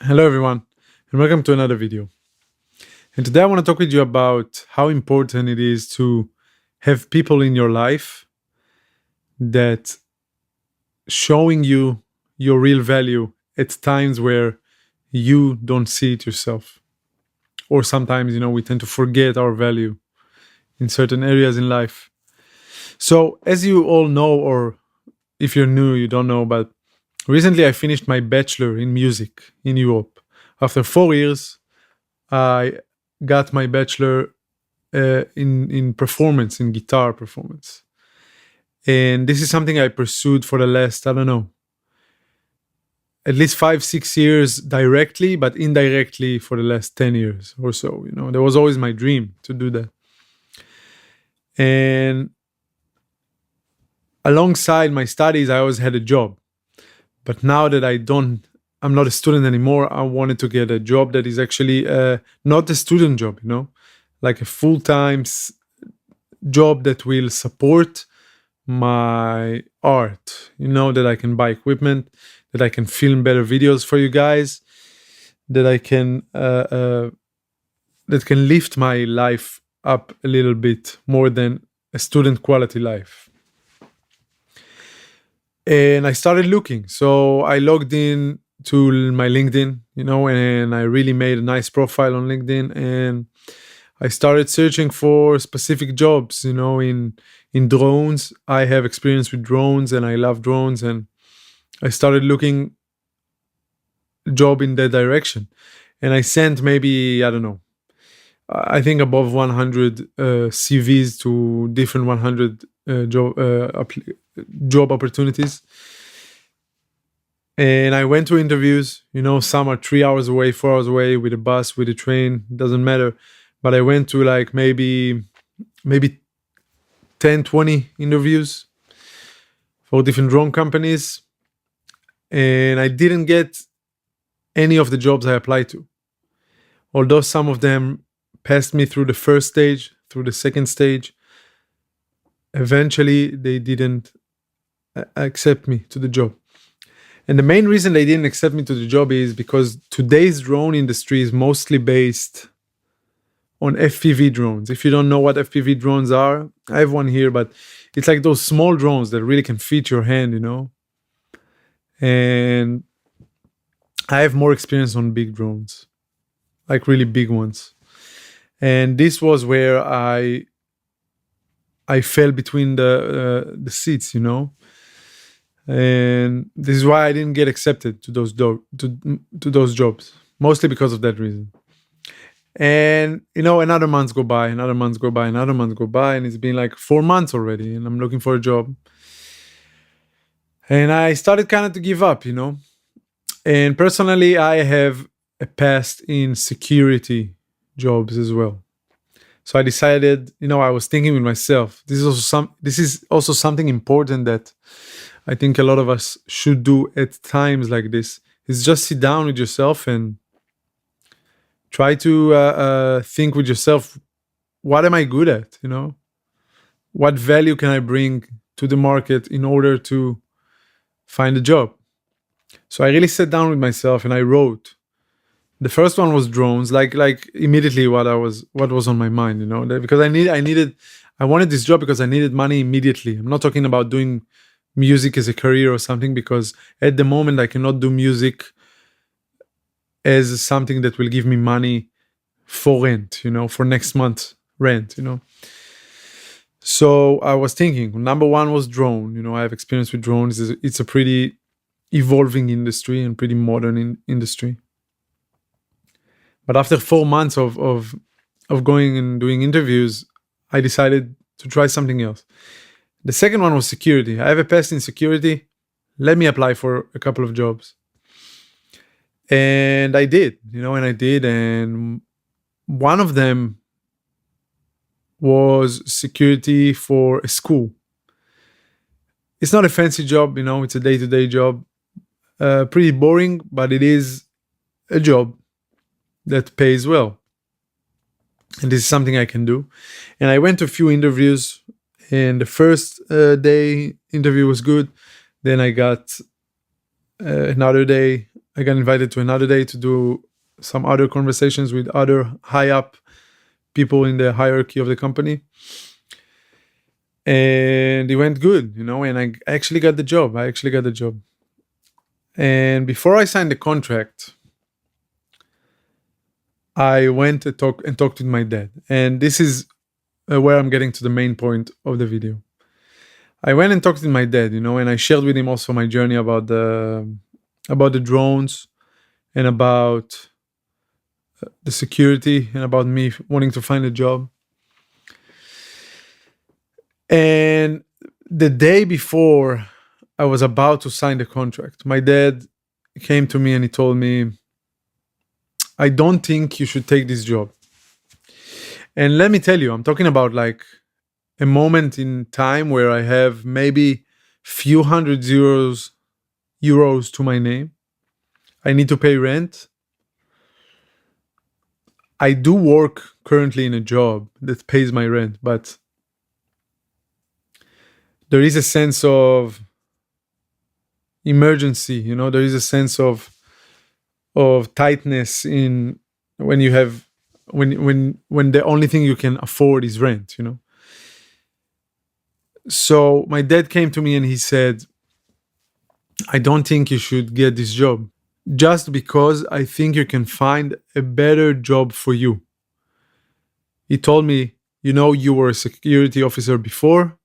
Hello everyone, and welcome to another video. And today I want to talk with you about how important it is to have people in your life that showing you your real value at times where you don't see it yourself. Or sometimes, we tend to forget our value in certain areas in life. So, as you all know, or if you're new, you don't know, but recently I finished my bachelor in music in Europe. After 4 years, I got my bachelor in performance, in guitar performance, and this is something I pursued for the last, I don't know, at least 5 6 years directly, but indirectly for the last 10 years or so. There was always my dream to do that, and alongside my studies, I always had a job. But now that I'm not a student anymore. I wanted to get a job that is actually not a student job, like a full-time job that will support my art, that I can buy equipment, that I can film better videos for you guys, that I can that can lift my life up a little bit more than a student quality life. And I started looking. So I logged in to my LinkedIn, and I really made a nice profile on LinkedIn, and I started searching for specific jobs, in drones. I have experience with drones and I love drones, and I started looking job in that direction. And I sent maybe, I don't know, I think above 100 CVs to different 100 job opportunities. And I went to interviews. Some are 3 hours away, 4 hours away, with a bus, with a train, doesn't matter. But I went to like maybe 10, 20 interviews for different drone companies. And I didn't get any of the jobs I applied to. Although some of them passed me through the first stage, through the second stage, eventually they didn't accept me to the job. And the main reason they didn't accept me to the job is because today's drone industry is mostly based on FPV drones. If you don't know what FPV drones are, I have one here, but it's like those small drones that really can fit your hand, And I have more experience on big drones, like really big ones. And this was where I fell between the seats, And this is why I didn't get accepted to those jobs, mostly because of that reason. And another month go by, another month go by, another month go by, and it's been like 4 months already, and I'm looking for a job. And I started kind of to give up, And personally, I have a past in security jobs as well. So I decided, I was thinking with myself, this is also something important that I think a lot of us should do at times like this, is just sit down with yourself and try to think with yourself, what am I good at? What value can I bring to the market in order to find a job? So I really sat down with myself and I wrote. The first one was drones, like immediately what was on my mind, because I wanted this job because I needed money immediately. I'm not talking about doing music as a career or something, because at the moment I cannot do music as something that will give me money for rent, for next month rent, So I was thinking, number one was drone. I have experience with drones. It's a pretty evolving industry and pretty modern industry. But after 4 months of going and doing interviews, I decided to try something else. The second one was security. I have a past in security. Let me apply for a couple of jobs. And I did, and one of them was security for a school. It's not a fancy job, it's a day-to-day job. Pretty boring, but it is a job that pays well. And this is something I can do. And I went to a few interviews, and the first day interview was good. Then I got another day I got invited to another day to do some other conversations with other high up people in the hierarchy of the company. And it went good, and I actually got the job. And before I signed the contract, I went and talked with my dad. And this is where I'm getting to the main point of the video. I went and talked with my dad, and I shared with him also my journey about the drones and about the security and about me wanting to find a job. And the day before I was about to sign the contract, my dad came to me and he told me, I don't think you should take this job. And let me tell you, I'm talking about like a moment in time where I have maybe few hundred euros to my name. I need to pay rent. I do work currently in a job that pays my rent, but there is a sense of emergency, there is a sense of tightness in when you have when the only thing you can afford is rent. So my dad came to me and he said, I don't think you should get this job just because I think you can find a better job for you. He told me, you were a security officer before,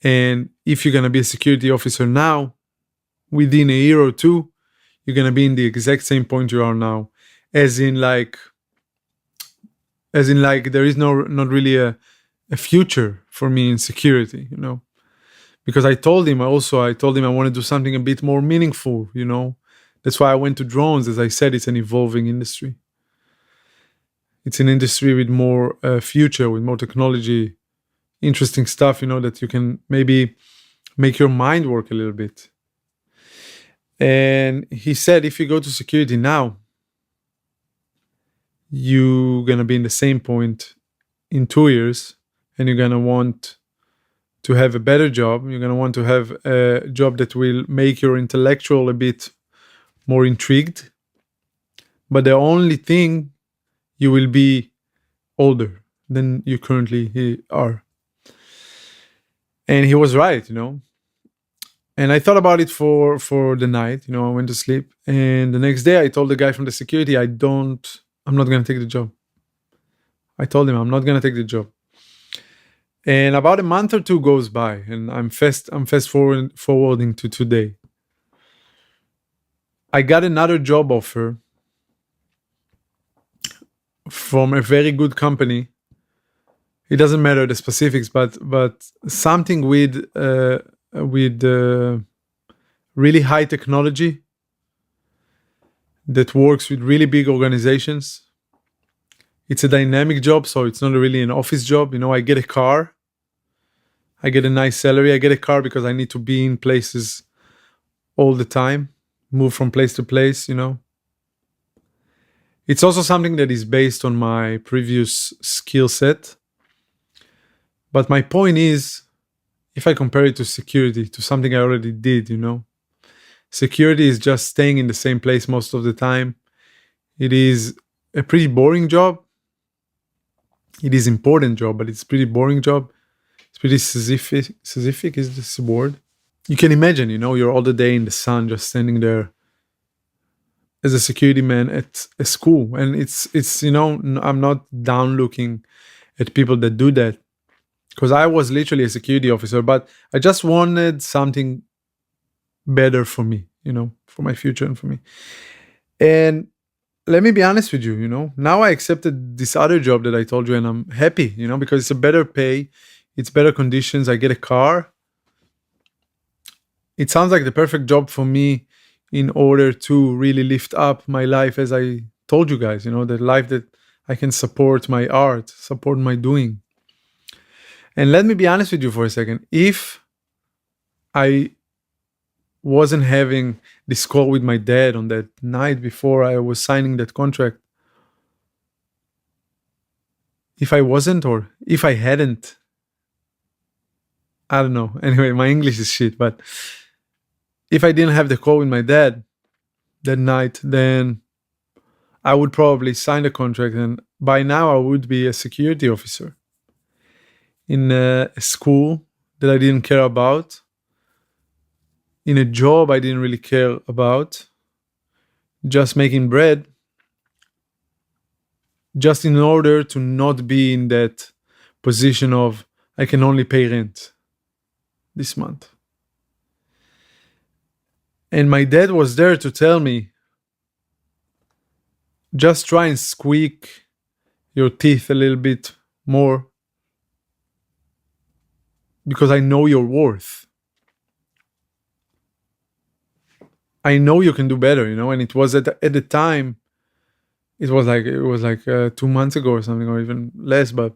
and if you're going to be a security officer now, within a year or two, you're going to be in the exact same point you are now. As in like there is not really a future for me in security, because I told him I want to do something a bit more meaningful, That's why I went to drones. As I said, it's an evolving industry. It's an industry with more future, with more technology, interesting stuff, that you can maybe make your mind work a little bit. And he said, if you go to security now, you're going to be in the same point in 2 years, and you're going to want to have a better job. You're going to want to have a job that will make your intellectual a bit more intrigued. But the only thing, you will be older than you currently are. And he was right, And I thought about it for the night, I went to sleep. And the next day I told the guy from the security, I'm not going to take the job. I told him I'm not going to take the job. And about a month or two goes by, and I'm fast forwarding to today. I got another job offer from a very good company. It doesn't matter the specifics, but something with really high technology that works with really big organizations. It's a dynamic job, so it's not really an office job. I get a car. I get a nice salary. I get a car because I need to be in places all the time, move from place to place, It's also something that is based on my previous skill set. But my point is, if I compare it to security, to something I already did, security is just staying in the same place most of the time. It is a pretty boring job. It is an important job, but it's a pretty boring job. It's pretty Sisyphic is this word? You can imagine, you're all the day in the sun, just standing there as a security man at a school. And it's I'm not down looking at people that do that, because I was literally a security officer, but I just wanted something better for me, for my future and for me. And let me be honest with you, now I accepted this other job that I told you, and I'm happy, because it's a better pay, it's better conditions, I get a car. It sounds like the perfect job for me in order to really lift up my life, as I told you guys, the life that I can support my art, support my doing. And let me be honest with you for a second. If I wasn't having this call with my dad on that night before I was signing that contract, if I wasn't, or if I hadn't, I don't know. Anyway, my English is shit, but if I didn't have the call with my dad, that night, then I would probably sign the contract, and by now I would be a security officer in a school that I didn't care about, in a job I didn't really care about, just making bread, just in order to not be in that position of I can only pay rent this month. And my dad was there to tell me, just try and squeak your teeth a little bit more, because I know your worth. I know you can do better, and it was at the time, it was like 2 months ago or something, or even less, but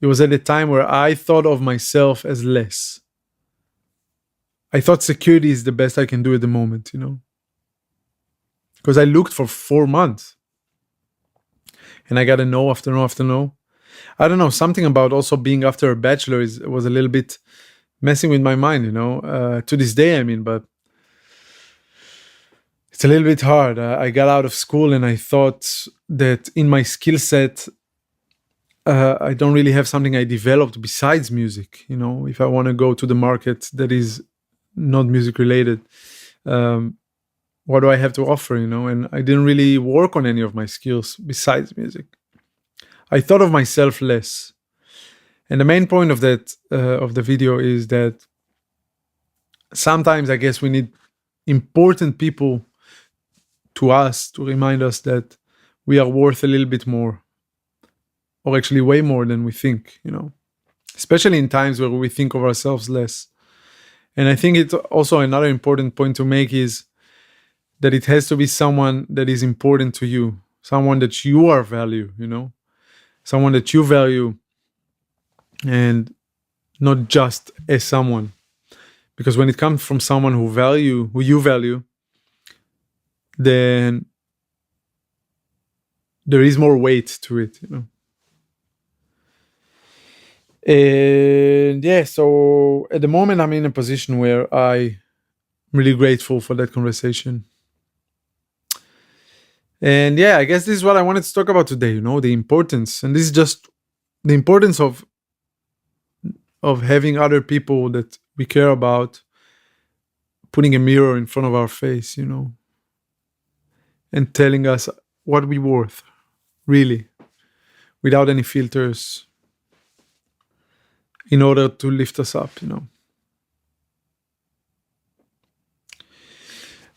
it was at a time where I thought of myself as less. I thought security is the best I can do at the moment, because I looked for 4 months and I got a no after no after no. I don't know, something about also being after a bachelor was a little bit messing with my mind, to this day, but it's a little bit hard. I got out of school and I thought that in my skill set, I don't really have something I developed besides music. If I want to go to the market that is not music related, what do I have to offer? And I didn't really work on any of my skills besides music. I thought of myself less. And the main point of that of the video is that sometimes I guess we need important people to us to remind us that we are worth a little bit more, or actually way more than we think, especially in times where we think of ourselves less. And I think it's also another important point to make is that it has to be someone that is important to you, someone that you are value, someone that you value, and not just as someone. Because when it comes from someone who you value, then there is more weight to it, And yeah, so at the moment I'm in a position where I'm really grateful for that conversation. And yeah, I guess this is what I wanted to talk about today, the importance. And this is just the importance of having other people that we care about putting a mirror in front of our face, and telling us what we're worth, really, without any filters, in order to lift us up,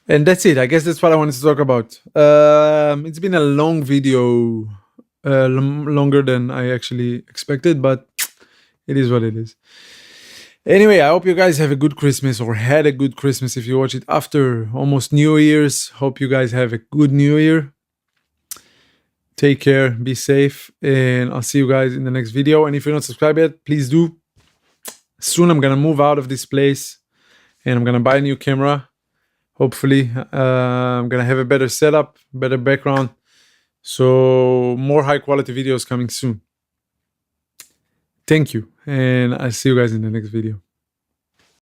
And that's it. I guess that's what I wanted to talk about. It's been a long video, longer than I actually expected, but it is what it is. Anyway, I hope you guys have a good Christmas, or had a good Christmas if you watch it after almost New Year's. Hope you guys have a good New Year. Take care, be safe, and I'll see you guys in the next video. And if you're not subscribed yet, please do. Soon I'm gonna move out of this place and I'm gonna buy a new camera. Hopefully, I'm gonna have a better setup, better background. So more high quality videos coming soon. Thank you, and I'll see you guys in the next video.